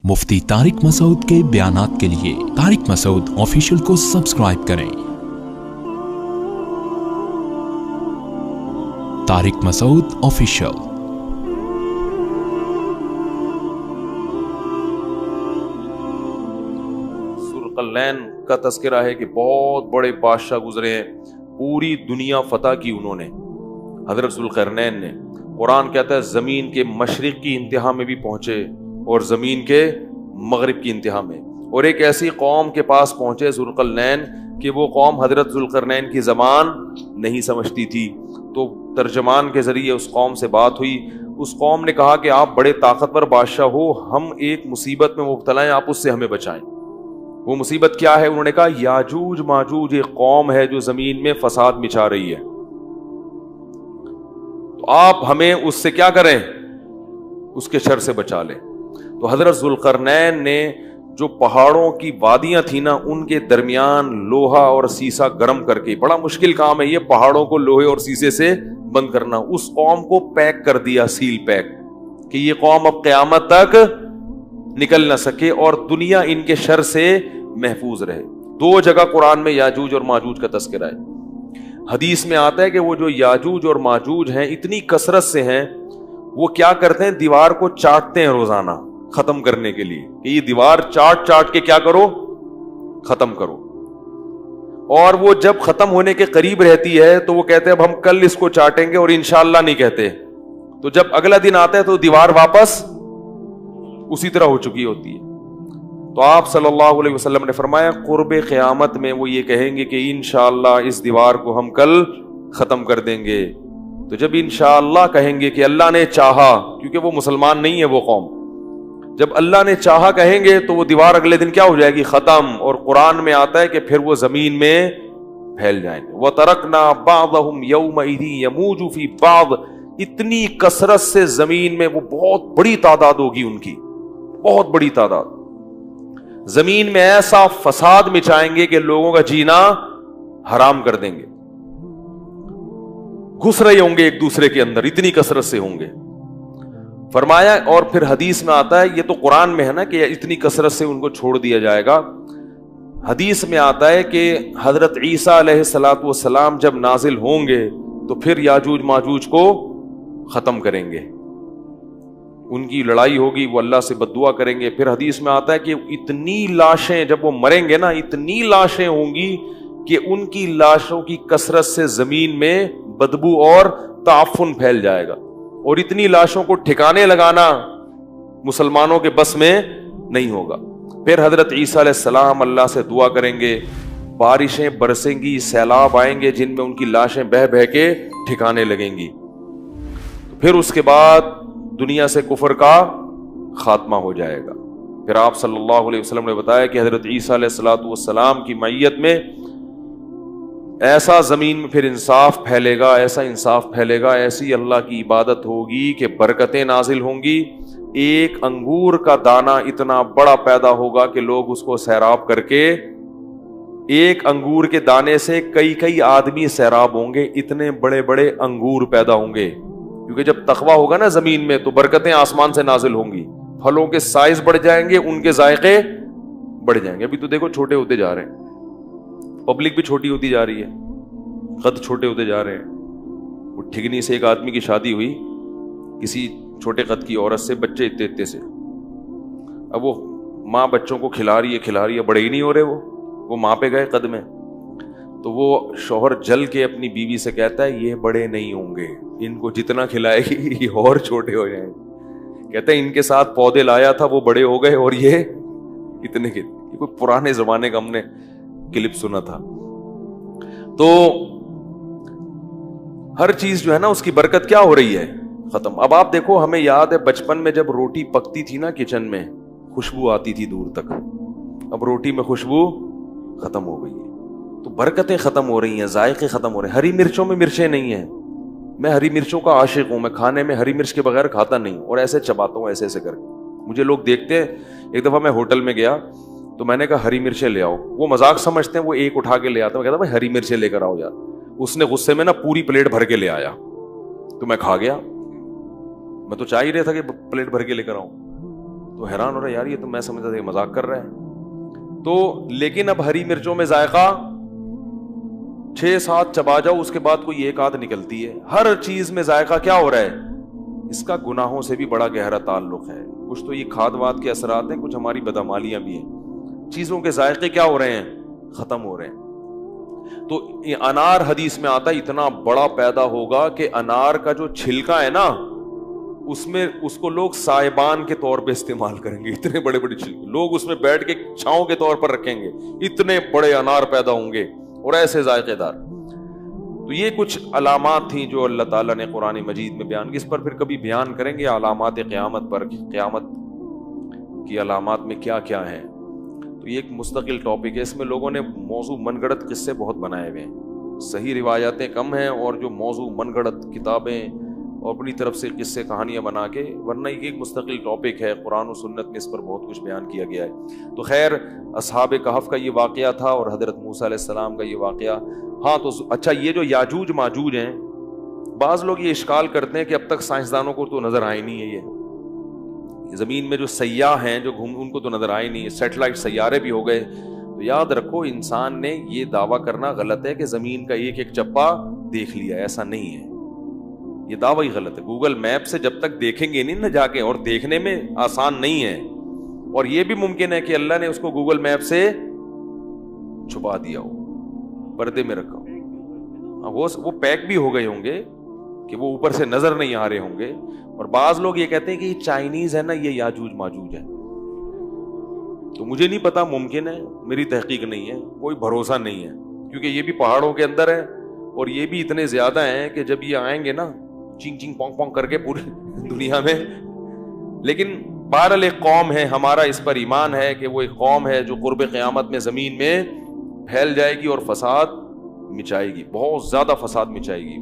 मुफ्ती तारिक मसूद के बयानात के लिए तारिक मसूद ऑफिशियल को सब्सक्राइब करें। तारिक मसूद ऑफिशियल। ज़ुल्क़रनैन का तज़किरा है कि बहुत बड़े बादशाह गुजरे हैं, पूरी दुनिया फतह की उन्होंने, हज़रत ज़ुल्क़रनैन ने। कुरान कहता है ज़मीन के मशरिक़ की इंतहा में भी पहुँचे और ज़मीन के मगरिब की इंतहा में, और एक ऐसी कौम के पास पहुँचे ज़ुल्क़रनैन कि वो कौम हज़रत ज़ुल्क़रनैन की ज़बान नहीं समझती थी। तो तर्जमान के ज़रिए उस कौम से बात हुई। उस कौम ने कहा कि आप बड़े ताकतवर बादशाह हो, हम एक मुसीबत में मुब्तला हैं, आप उससे हमें बचाएं। वो मुसीबत क्या है? उन्होंने कहा याजूज माजूज एक कौम है जो ज़मीन में फसाद मचा रही है, तो आप हमें उससे क्या करें, उसके शर से बचा लें। तो हजरत ज़ुल्क़रनैन ने जो पहाड़ों की वादियां थी ना, उनके दरमियान लोहा और सीसा गर्म करके, बड़ा मुश्किल काम है ये पहाड़ों को लोहे और सीसे से बंद करना, उस कौम को पैक कर दिया, सील पैक, कि ये कौम अब क़यामत तक निकल ना सके और दुनिया इनके शर से महफूज रहे। दो जगह कुरान में याजूज और माजूज का तज़किरा है। हदीस में आता है कि वो जो याजूज और माजूज हैं इतनी कसरत से हैं, वो क्या करते हैं, दीवार को चाटते हैं रोजाना खत्म करने के लिए, कि ये दीवार चाट चाट के क्या करो, खत्म करो। और वो जब खत्म होने के करीब रहती है तो वो कहते हैं अब हम कल इसको चाटेंगे, और इंशाअल्लाह नहीं कहते। तो जब अगला दिन आता है तो दीवार वापस उसी तरह हो चुकी होती है। तो आप सल्लल्लाहु अलैहि वसल्लम ने फरमाया कुर्बे क़यामत में वो ये कहेंगे कि इंशाअल्लाह इस दीवार को हम कल खत्म कर देंगे। तो जब इंशाअल्लाह कहेंगे कि अल्लाह ने चाहा, क्योंकि वो मुसलमान नहीं है वो कौम, जब अल्लाह ने चाहा कहेंगे तो वो दीवार अगले दिन क्या हो जाएगी, खत्म। और कुरान में आता है कि फिर वो जमीन में फैल जाएंगे। व तरकना बादहुम यौमइज़ि यमूजु फी बाद, इतनी कसरत से जमीन में वो बहुत बड़ी तादाद होगी उनकी, बहुत बड़ी तादाद, जमीन में ऐसा फसाद मचाएंगे कि लोगों का जीना हराम कर देंगे, घुस रहे होंगे एक दूसरे के अंदर, इतनी कसरत से होंगे। फरमाया, और फिर हदीस में आता है, ये तो कुरान में है ना कि इतनी कसरत से उनको छोड़ दिया जाएगा। हदीस में आता है कि हजरत ईसा अलैहिस्सलातु वस्सलाम जब नाजिल होंगे तो फिर याजूज माजूज को खत्म करेंगे, उनकी लड़ाई होगी, वो अल्लाह से बद्दुआ करेंगे। फिर हदीस में आता है कि इतनी लाशें जब वो मरेंगे ना, इतनी लाशें होंगी कि उनकी लाशों की कसरत से जमीन में बदबू और ताफुन फैल जाएगा, और इतनी लाशों को ठिकाने लगाना मुसलमानों के बस में नहीं होगा। फिर हजरत ईसा अलैहिस्सलाम अल्लाह से दुआ करेंगे, बारिशें बरसेंगी, सैलाब आएंगे जिनमें उनकी लाशें बह बह के ठिकाने लगेंगी। फिर उसके बाद दुनिया से कुफर का खात्मा हो जाएगा। फिर आप सल्लल्लाहु अलैहि वसल्लम ने बताया कि हजरत ईसा अलैहिस्सलातु वस्सलाम की मैयत में ऐसा जमीन में फिर इंसाफ फैलेगा, ऐसा इंसाफ फैलेगा, ऐसी अल्लाह की इबादत होगी कि बरकतें नाजिल होंगी। एक अंगूर का दाना इतना बड़ा पैदा होगा कि लोग उसको सैराब करके, एक अंगूर के दाने से कई कई आदमी सैराब होंगे, इतने बड़े बड़े अंगूर पैदा होंगे। क्योंकि जब तकवा होगा ना जमीन में तो बरकतें आसमान से नाजिल होंगी, फलों के साइज बढ़ जाएंगे, उनके जायके बढ़ जाएंगे। अभी तो देखो छोटे होते जा रहे हैं, पब्लिक भी छोटी होती जा रही है, कद छोटे होते जा रहे हैं। वो ठिगनी से एक आदमी की शादी हुई, किसी छोटे कद की औरत से, बच्चे इतने इतने से। अब वो माँ बच्चों को खिला रही है, बड़े ही नहीं हो रहे वो माँ पे गए कद में। तो वो शौहर जल के अपनी बीवी से कहता है ये बड़े नहीं होंगे, इनको जितना खिलाएगी ये और छोटे हो जाएंगे। कहते हैं इनके साथ पौधे लाया था, वो बड़े हो गए और ये इतने के। ये कोई पुराने जमाने का हमने क्लिप सुना था। तो हर चीज जो है ना उसकी बरकत क्या हो रही है, खत्म। अब आप देखो, हमें याद है बचपन में जब रोटी पकती थी ना किचन में, खुशबू आती थी दूर तक। अब रोटी में खुशबू खत्म हो गई है, तो बरकतें खत्म हो रही हैं, जायके खत्म हो रहे हैं। हरी मिर्चों में मिर्चें नहीं है। मैं हरी मिर्चों का आशिक हूं, मैं खाने में हरी मिर्च के बगैर खाता नहीं, और ऐसे चबाता हूं ऐसे ऐसे करके। मुझे लोग देखते हैं। एक दफा मैं होटल में गया तो मैंने कहा हरी मिर्चें ले आओ, वो मजाक समझते हैं, वो एक उठा के ले आता, मैं कहता भाई हरी मिर्चें लेकर आओ यार। उसने गुस्से में ना पूरी प्लेट भर के ले आया, तो मैं खा गया। मैं तो चाह ही रहा था कि प्लेट भर के लेकर आऊं। تو حیران ہو رہا ہے یار یہ تو میں سمجھتا تھا کہ مذاق کر رہا ہے. تو لیکن اب ہری مرچوں میں ذائقہ 6-7 چبا جاؤ اس کے بعد کوئی ایک آدھ نکلتی ہے. ہر چیز میں ذائقہ کیا ہو رہا ہے؟ اس کا گناہوں سے بھی بڑا گہرا تعلق ہے. کچھ تو یہ کھاد واد کے اثرات ہیں, کچھ ہماری بدعمالیاں بھی ہیں. چیزوں کے ذائقے کیا ہو رہے ہیں؟ ختم ہو رہے ہیں. تو انار حدیث میں آتا ہے اتنا بڑا پیدا ہوگا کہ انار کا جو چھلکا ہے نا اس میں اس کو لوگ سائبان کے طور پہ استعمال کریں گے. اتنے بڑے بڑے چھلکے لوگ اس میں بیٹھ کے چھاؤں کے طور پر رکھیں گے. اتنے بڑے انار پیدا ہوں گے اور ایسے ذائقے دار. تو یہ کچھ علامات تھیں جو اللہ تعالیٰ نے قرآن مجید میں بیان کی. اس پر پھر کبھی بیان کریں گے علامات قیامت پر, قیامت کی علامات میں کیا کیا ہیں. تو یہ ایک مستقل ٹاپک ہے. اس میں لوگوں نے موضوع من گھڑت قصے بہت بنائے ہوئے ہیں. صحیح روایاتیں کم ہیں اور جو موضوع من گھڑت کتابیں اور اپنی طرف سے قصے کہانیاں بنا کے, ورنہ یہ ایک مستقل ٹاپک ہے. قرآن و سنت میں اس پر بہت کچھ بیان کیا گیا ہے. تو خیر اصحاب کہف کا یہ واقعہ تھا اور حضرت موسیٰ علیہ السلام کا یہ واقعہ. ہاں تو اچھا, یہ جو یاجوج ماجوج ہیں, بعض لوگ یہ اشکال کرتے ہیں کہ اب تک سائنسدانوں کو تو نظر آئے نہیں ہے. یہ زمین میں جو سیاح ہیں جو ان کو تو نظر آئے نہیں. سیٹلائٹ سیارے بھی ہو گئے. تو یاد رکھو انسان نے یہ دعویٰ کرنا غلط ہے کہ زمین کا ایک ایک چپا دیکھ لیا. ایسا نہیں ہے, یہ دعویٰ ہی غلط ہے. گوگل میپ سے جب تک دیکھیں گے نہیں نہ جا کے, اور دیکھنے میں آسان نہیں ہے, اور یہ بھی ممکن ہے کہ اللہ نے اس کو گوگل میپ سے چھپا دیا ہو, پردے میں رکھا ہو. وہ پیک بھی ہو گئے ہوں گے کہ وہ اوپر سے نظر نہیں آ رہے ہوں گے. اور بعض لوگ یہ کہتے ہیں کہ یہ چائنیز ہے نا, یہ یاجوج ماجوج ہے. تو مجھے نہیں پتا, ممکن ہے, میری تحقیق نہیں ہے, کوئی بھروسہ نہیں ہے, کیونکہ یہ بھی پہاڑوں کے اندر ہے اور یہ بھی اتنے زیادہ ہیں کہ جب یہ آئیں گے نا چنگ چنگ پونگ پونگ کر کے پوری دنیا میں. لیکن بہرحال ایک قوم ہے, ہمارا اس پر ایمان ہے کہ وہ ایک قوم ہے جو قرب قیامت میں زمین میں پھیل جائے گی اور فساد مچائے گی, بہت زیادہ فساد مچائے گی.